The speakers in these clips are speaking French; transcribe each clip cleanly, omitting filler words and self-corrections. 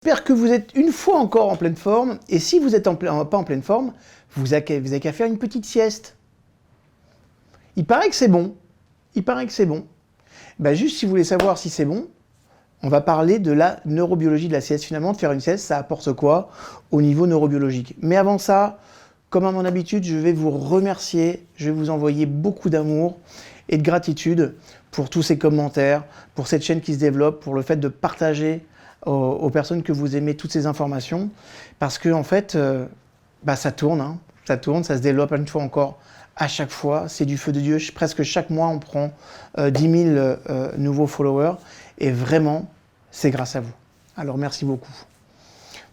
J'espère que vous êtes une fois encore en pleine forme, et si vous n'êtes pas en pleine forme, vous avez qu'à faire une petite sieste. Il paraît que c'est bon. Il paraît que c'est bon. Ben juste si vous voulez savoir si c'est bon, on va parler de la neurobiologie de la sieste. Finalement, de faire une sieste, ça apporte quoi au niveau neurobiologique? Mais avant ça, comme à mon habitude, je vais vous remercier, je vais vous envoyer beaucoup d'amour et de gratitude pour tous ces commentaires, pour cette chaîne qui se développe, pour le fait de partager aux personnes que vous aimez toutes ces informations, parce que en fait, ça tourne, hein, ça se développe une fois encore. À chaque fois, c'est du feu de Dieu. Presque chaque mois, on prend 10 000 nouveaux followers, et vraiment, c'est grâce à vous. Alors merci beaucoup.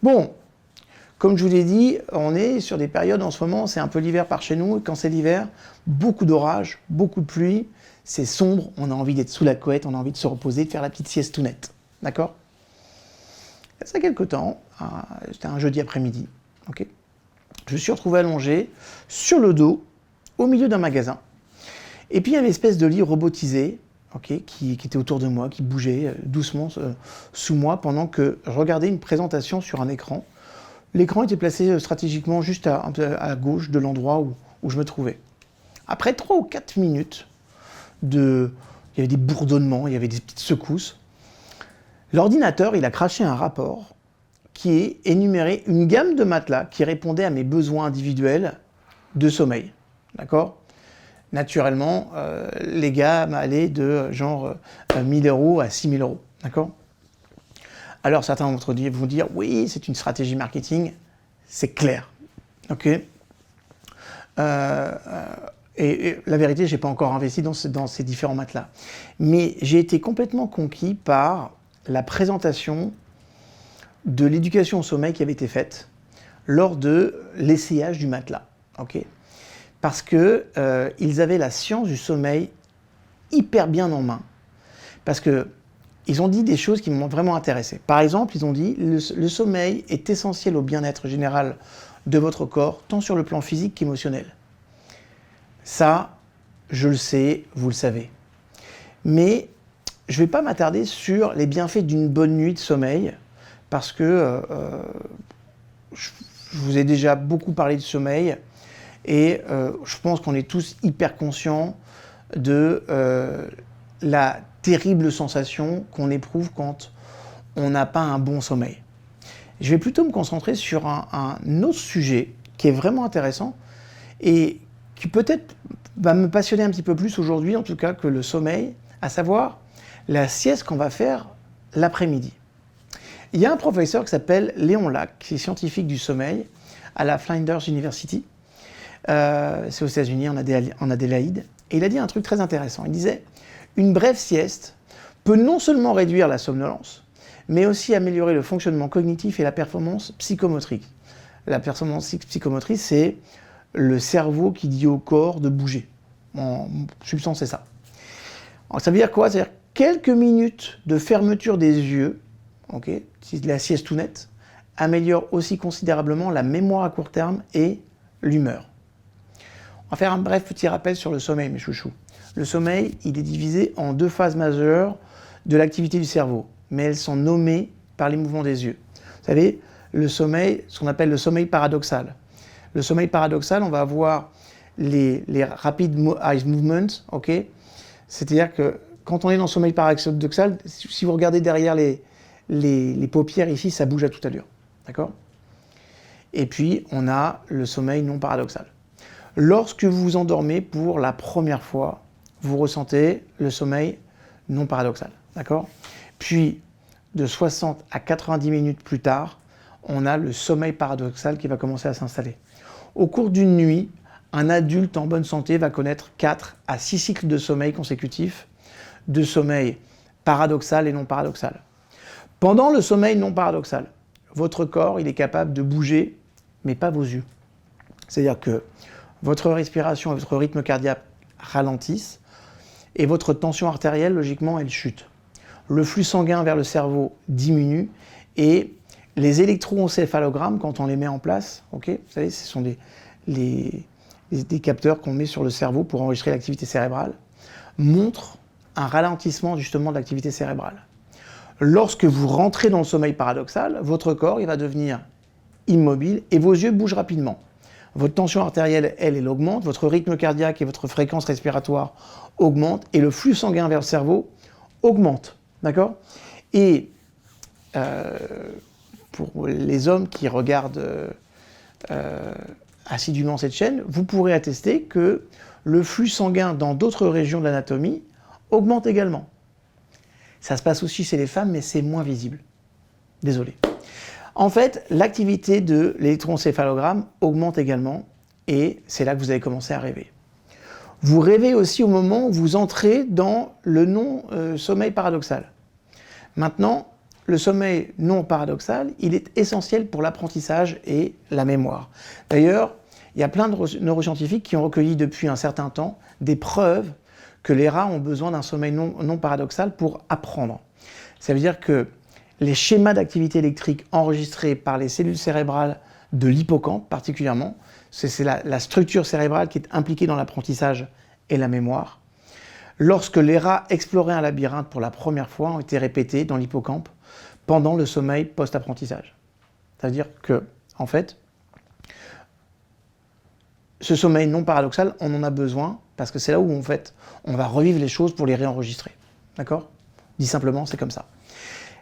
Bon, comme je vous l'ai dit, on est sur des périodes en ce moment, c'est un peu l'hiver par chez nous, et quand c'est l'hiver, beaucoup d'orage, beaucoup de pluie, c'est sombre, on a envie d'être sous la couette, on a envie de se reposer, de faire la petite sieste tout nette. D'accord? Il y a ça quelques temps, c'était un jeudi après-midi, ok, je me suis retrouvé allongé sur le dos au milieu d'un magasin. Et puis il y avait une espèce de lit robotisé, ok, qui était autour de moi, qui bougeait doucement sous moi pendant que je regardais une présentation sur un écran. L'écran était placé stratégiquement juste à gauche de l'endroit où je me trouvais. Après 3 ou 4 minutes, il y avait des bourdonnements, il y avait des petites secousses. L'ordinateur, il a craché un rapport qui énumérait une gamme de matelas qui répondait à mes besoins individuels de sommeil. D'accord? Naturellement, les gammes allaient de genre 1000 € à 6000 €. D'accord? Alors certains d'entre vous vont dire, oui, c'est une stratégie marketing, c'est clair. Ok? Et la vérité, je n'ai pas encore investi dans ces différents matelas. Mais j'ai été complètement conquis par la présentation de l'éducation au sommeil qui avait été faite lors de l'essayage du matelas. Okay, parce qu'ils avaient la science du sommeil hyper bien en main. Parce qu'ils ont dit des choses qui m'ont vraiment intéressé. Par exemple, ils ont dit le sommeil est essentiel au bien-être général de votre corps, tant sur le plan physique qu'émotionnel. Ça, je le sais, vous le savez. Mais je ne vais pas m'attarder sur les bienfaits d'une bonne nuit de sommeil, parce que je vous ai déjà beaucoup parlé de sommeil, et je pense qu'on est tous hyper conscients de la terrible sensation qu'on éprouve quand on n'a pas un bon sommeil. Je vais plutôt me concentrer sur un autre sujet qui est vraiment intéressant et qui peut-être va me passionner un petit peu plus aujourd'hui, en tout cas, que le sommeil, à savoir la sieste qu'on va faire l'après-midi. Il y a un professeur qui s'appelle Léon Lac, qui est scientifique du sommeil à la Flinders University. C'est aux États-Unis, en Adélaïde. Et il a dit un truc très intéressant. Il disait « Une brève sieste peut non seulement réduire la somnolence, mais aussi améliorer le fonctionnement cognitif et la performance psychomotrice. » La performance psychomotrice, c'est le cerveau qui dit au corps de bouger. En substance, c'est ça. Alors, ça veut dire quoi? C'est-à-dire quelques minutes de fermeture des yeux, okay, la sieste tout nette, améliore aussi considérablement la mémoire à court terme et l'humeur. On va faire un bref petit rappel sur le sommeil, mes chouchous. Le sommeil, il est divisé en 2 phases majeures de l'activité du cerveau, mais elles sont nommées par les mouvements des yeux. Vous savez, le sommeil, ce qu'on appelle le sommeil paradoxal. Le sommeil paradoxal, on va avoir les rapid eye movements, ok? C'est-à-dire que quand on est dans le sommeil paradoxal, si vous regardez derrière les paupières ici, ça bouge à toute allure, d'accord? Et puis, on a le sommeil non paradoxal. Lorsque vous vous endormez pour la première fois, vous ressentez le sommeil non paradoxal, d'accord? Puis, de 60 à 90 minutes plus tard, on a le sommeil paradoxal qui va commencer à s'installer. Au cours d'une nuit, un adulte en bonne santé va connaître 4 à 6 cycles de sommeil consécutifs, de sommeil paradoxal et non paradoxal. Pendant le sommeil non paradoxal, votre corps il est capable de bouger, mais pas vos yeux. C'est-à-dire que votre respiration et votre rythme cardiaque ralentissent et votre tension artérielle, logiquement, elle chute. Le flux sanguin vers le cerveau diminue et les électroencéphalogrammes, quand on les met en place, okay, vous savez, ce sont des capteurs qu'on met sur le cerveau pour enregistrer l'activité cérébrale, montrent un ralentissement justement de l'activité cérébrale. Lorsque vous rentrez dans le sommeil paradoxal, votre corps il va devenir immobile et vos yeux bougent rapidement. Votre tension artérielle, elle augmente, votre rythme cardiaque et votre fréquence respiratoire augmentent et le flux sanguin vers le cerveau augmente. D'accord ? Et pour les hommes qui regardent assidûment cette chaîne, vous pourrez attester que le flux sanguin dans d'autres régions de l'anatomie augmente également. Ça se passe aussi chez les femmes, mais c'est moins visible. Désolé. En fait, l'activité de l'électroencéphalogramme augmente également, et c'est là que vous allez commencer à rêver. Vous rêvez aussi au moment où vous entrez dans le non-sommeil paradoxal. Maintenant, le sommeil non paradoxal, il est essentiel pour l'apprentissage et la mémoire. D'ailleurs, il y a plein de neuroscientifiques qui ont recueilli depuis un certain temps des preuves que les rats ont besoin d'un sommeil non paradoxal pour apprendre. Ça veut dire que les schémas d'activité électrique enregistrés par les cellules cérébrales de l'hippocampe particulièrement, c'est la structure cérébrale qui est impliquée dans l'apprentissage et la mémoire. Lorsque les rats exploraient un labyrinthe pour la première fois, ont été répétés dans l'hippocampe pendant le sommeil post-apprentissage. Ça veut dire que, en fait, ce sommeil non paradoxal, on en a besoin parce que c'est là où, en fait, on va revivre les choses pour les réenregistrer. D'accord ? Dit simplement, c'est comme ça.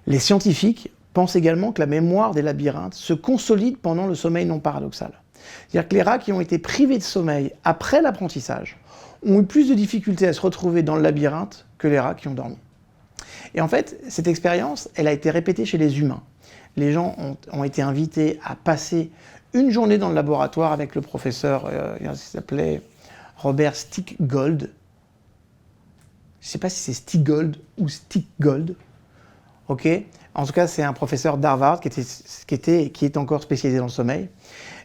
Les scientifiques pensent également que la mémoire des labyrinthes se consolide pendant le sommeil non paradoxal. C'est-à-dire que les rats qui ont été privés de sommeil après l'apprentissage ont eu plus de difficultés à se retrouver dans le labyrinthe que les rats qui ont dormi. Et en fait, cette expérience, elle a été répétée chez les humains. Les gens ont été invités à passer une journée dans le laboratoire avec le professeur, il s'appelait Robert Stickgold. Je ne sais pas si c'est Stickgold ou Stickgold. Ok. En tout cas, c'est un professeur d'Harvard qui est encore spécialisé dans le sommeil.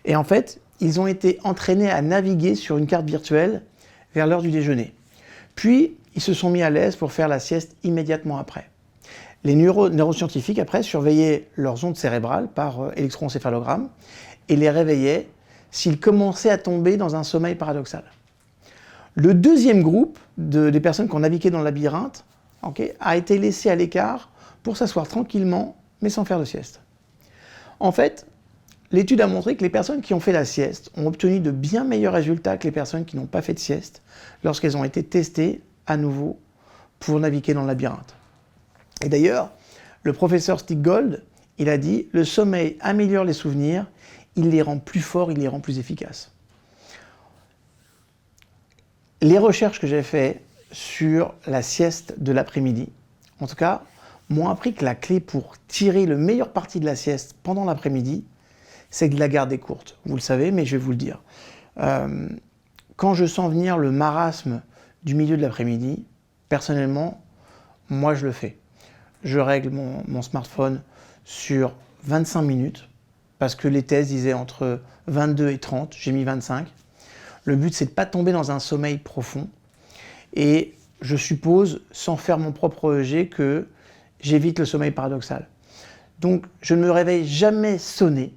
Et en fait, ils ont été entraînés à naviguer sur une carte virtuelle vers l'heure du déjeuner. Puis, ils se sont mis à l'aise pour faire la sieste immédiatement après. Les neuroscientifiques, après, surveillaient leurs ondes cérébrales par électroencéphalogramme et les réveillaient s'ils commençaient à tomber dans un sommeil paradoxal. Le deuxième groupe des personnes qui ont navigué dans le labyrinthe a été laissé à l'écart pour s'asseoir tranquillement, mais sans faire de sieste. En fait, l'étude a montré que les personnes qui ont fait la sieste ont obtenu de bien meilleurs résultats que les personnes qui n'ont pas fait de sieste lorsqu'elles ont été testées à nouveau pour naviguer dans le labyrinthe. Et d'ailleurs, le professeur Stickgold, il a dit « Le sommeil améliore les souvenirs, il les rend plus forts, il les rend plus efficaces ». Les recherches que j'ai faites sur la sieste de l'après-midi, en tout cas, m'ont appris que la clé pour tirer le meilleur parti de la sieste pendant l'après-midi, c'est de la garder courte. Vous le savez, mais je vais vous le dire. Quand je sens venir le marasme du milieu de l'après-midi, personnellement, moi je le fais. Je règle mon smartphone sur 25 minutes, parce que les tests disaient entre 22 et 30, j'ai mis 25. Le but, c'est de ne pas tomber dans un sommeil profond. Et je suppose, sans faire mon propre EEG, que j'évite le sommeil paradoxal. Donc, je ne me réveille jamais sonné,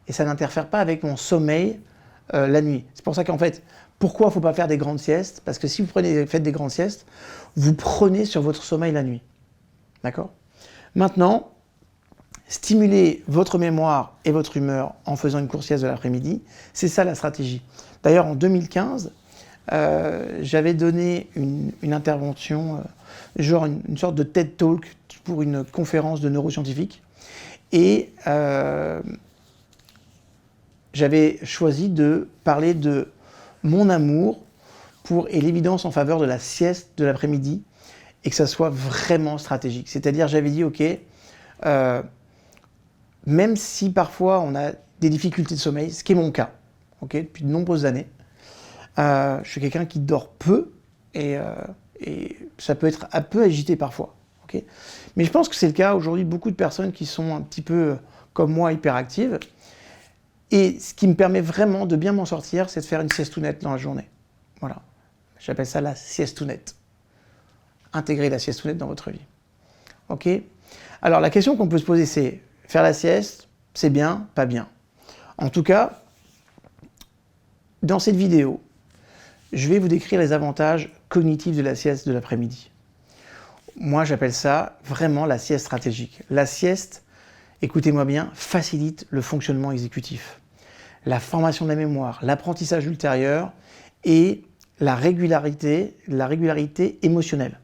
et ça n'interfère pas avec mon sommeil la nuit. C'est pour ça qu'en fait, pourquoi il ne faut pas faire des grandes siestes? Parce que si vous faites des grandes siestes, vous prenez sur votre sommeil la nuit. D'accord? Maintenant, stimuler votre mémoire et votre humeur en faisant une courte sieste de l'après-midi, c'est ça la stratégie. D'ailleurs, en 2015, j'avais donné une intervention, genre une sorte de TED Talk pour une conférence de neuroscientifiques. Et j'avais choisi de parler de mon amour et l'évidence en faveur de la sieste de l'après-midi et que ça soit vraiment stratégique. C'est-à-dire, j'avais dit, ok, même si parfois on a des difficultés de sommeil, ce qui est mon cas, okay, depuis de nombreuses années, je suis quelqu'un qui dort peu et ça peut être un peu agité parfois. Okay, mais je pense que c'est le cas aujourd'hui de beaucoup de personnes qui sont un petit peu comme moi hyperactives. Et ce qui me permet vraiment de bien m'en sortir, c'est de faire une siestounette dans la journée. Voilà. J'appelle ça la siestounette. Intégrer la siestounette dans votre vie. Ok? Alors la question qu'on peut se poser, c'est faire la sieste, c'est bien, pas bien. En tout cas, dans cette vidéo, je vais vous décrire les avantages cognitifs de la sieste de l'après-midi. Moi, j'appelle ça vraiment la sieste stratégique. La sieste, écoutez-moi bien, facilite le fonctionnement exécutif, la formation de la mémoire, l'apprentissage ultérieur et la régularité émotionnelle.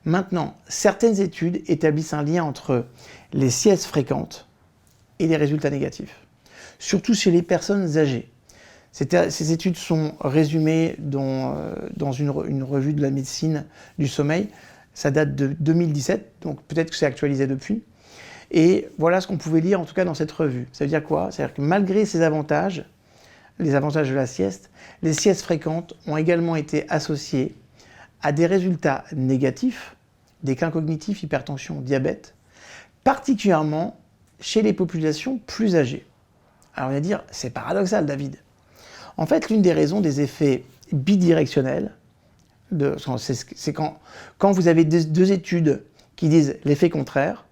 Maintenant, certaines études établissent un lien entre les siestes fréquentes et les résultats négatifs, surtout chez les personnes âgées. Ces études sont résumées dans une revue de la médecine du sommeil. Ça date de 2017, donc peut-être que c'est actualisé depuis. Et voilà ce qu'on pouvait lire en tout cas dans cette revue. Ça veut dire quoi? C'est-à-dire que malgré ces avantages, les avantages de la sieste, les siestes fréquentes ont également été associées à des résultats négatifs, déclin cognitif, hypertension, diabète, particulièrement chez les populations plus âgées. Alors on va dire, c'est paradoxal David. En fait, l'une des raisons des effets bidirectionnels, c'est quand vous avez deux études qui disent l'effet contraire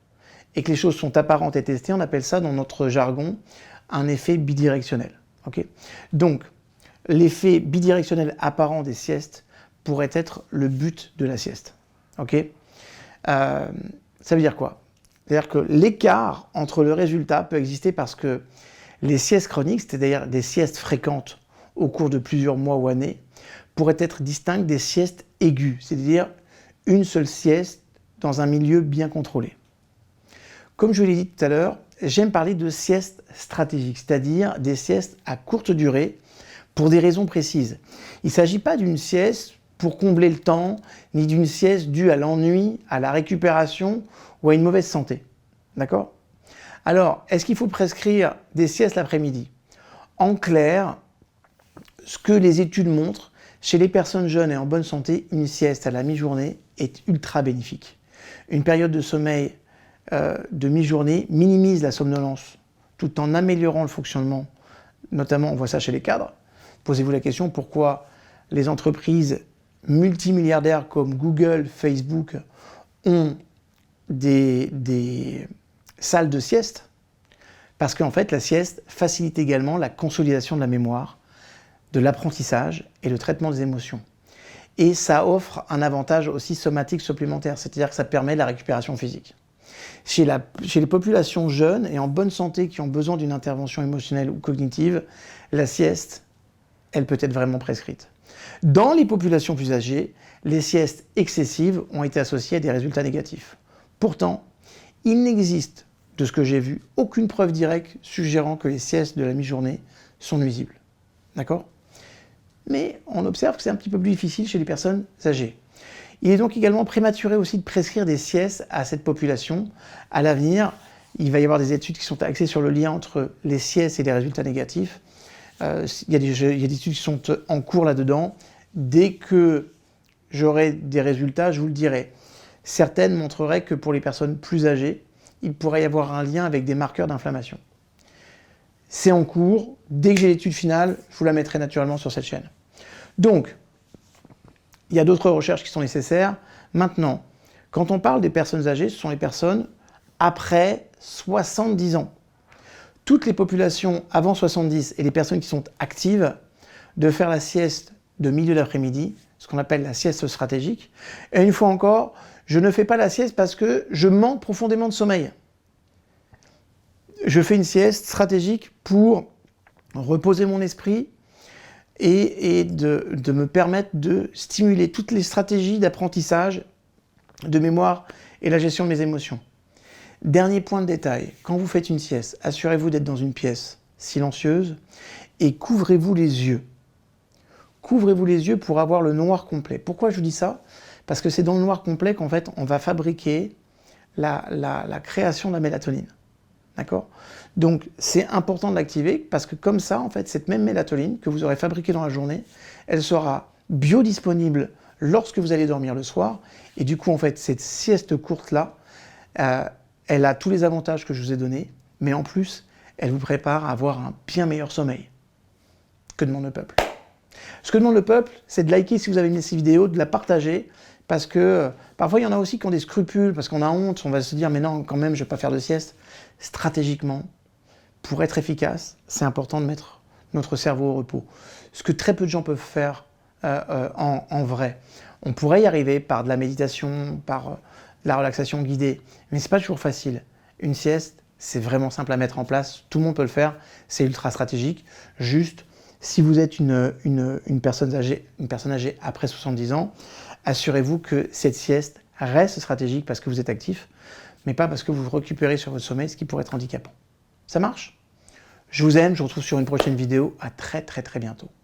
et que les choses sont apparentes et testées, on appelle ça dans notre jargon un effet bidirectionnel. Okay, donc, l'effet bidirectionnel apparent des siestes pourrait être le but de la sieste. Okay, ça veut dire quoi? C'est-à-dire que l'écart entre le résultat peut exister parce que les siestes chroniques, c'est-à-dire des siestes fréquentes au cours de plusieurs mois ou années, pourraient être distinctes des siestes aiguës, c'est-à-dire une seule sieste dans un milieu bien contrôlé. Comme je l'ai dit tout à l'heure, j'aime parler de siestes stratégiques, c'est-à-dire des siestes à courte durée pour des raisons précises. Il ne s'agit pas d'une sieste pour combler le temps, ni d'une sieste due à l'ennui, à la récupération ou à une mauvaise santé. D'accord? Alors, est-ce qu'il faut prescrire des siestes l'après-midi? En clair, ce que les études montrent, chez les personnes jeunes et en bonne santé, une sieste à la mi-journée est ultra bénéfique. Une période de sommeil de mi-journée minimise la somnolence tout en améliorant le fonctionnement. Notamment, on voit ça chez les cadres. Posez-vous la question pourquoi les entreprises multimilliardaires comme Google, Facebook ont des salles de sieste? Parce qu'en fait, la sieste facilite également la consolidation de la mémoire, de l'apprentissage et le traitement des émotions. Et ça offre un avantage aussi somatique supplémentaire, c'est-à-dire que ça permet la récupération physique. Chez les populations jeunes et en bonne santé qui ont besoin d'une intervention émotionnelle ou cognitive, la sieste, elle peut être vraiment prescrite. Dans les populations plus âgées, les siestes excessives ont été associées à des résultats négatifs. Pourtant, il n'existe, de ce que j'ai vu, aucune preuve directe suggérant que les siestes de la mi-journée sont nuisibles. D'accord ? Mais on observe que c'est un petit peu plus difficile chez les personnes âgées. Il est donc également prématuré aussi de prescrire des siestes à cette population. À l'avenir, il va y avoir des études qui sont axées sur le lien entre les siestes et les résultats négatifs. Il y a des études qui sont en cours là-dedans. Dès que j'aurai des résultats, je vous le dirai. Certaines montreraient que pour les personnes plus âgées, il pourrait y avoir un lien avec des marqueurs d'inflammation. C'est en cours. Dès que j'ai l'étude finale, je vous la mettrai naturellement sur cette chaîne. Donc, il y a d'autres recherches qui sont nécessaires. Maintenant, quand on parle des personnes âgées, ce sont les personnes après 70 ans. Toutes les populations avant 70 et les personnes qui sont actives, de faire la sieste de milieu d'après-midi, ce qu'on appelle la sieste stratégique. Et une fois encore, je ne fais pas la sieste parce que je manque profondément de sommeil. Je fais une sieste stratégique pour reposer mon esprit et de me permettre de stimuler toutes les stratégies d'apprentissage, de mémoire et la gestion de mes émotions. Dernier point de détail, quand vous faites une sieste, assurez-vous d'être dans une pièce silencieuse et couvrez-vous les yeux. Couvrez-vous les yeux pour avoir le noir complet. Pourquoi je vous dis ça? Parce que c'est dans le noir complet qu'en fait on va fabriquer la création de la mélatonine. D'accord? Donc c'est important de l'activer parce que comme ça, en fait, cette même mélatonine que vous aurez fabriquée dans la journée, elle sera biodisponible lorsque vous allez dormir le soir. Et du coup, en fait, cette sieste courte-là, elle a tous les avantages que je vous ai donnés, mais en plus, elle vous prépare à avoir un bien meilleur sommeil. Que demande le peuple? Ce que demande le peuple, c'est de liker si vous avez aimé ces vidéos, de la partager, parce que parfois il y en a aussi qui ont des scrupules, parce qu'on a honte, on va se dire mais non, quand même, je ne vais pas faire de sieste. Stratégiquement, pour être efficace, c'est important de mettre notre cerveau au repos. Ce que très peu de gens peuvent faire en vrai. On pourrait y arriver par de la méditation, par de la relaxation guidée, mais c'est pas toujours facile. Une sieste, c'est vraiment simple à mettre en place, tout le monde peut le faire, c'est ultra stratégique. Juste, si vous êtes une personne âgée après 70 ans, assurez-vous que cette sieste reste stratégique parce que vous êtes actif, mais pas parce que vous récupérez sur votre sommeil, ce qui pourrait être handicapant. Ça marche? Je vous aime, je vous retrouve sur une prochaine vidéo. À très bientôt.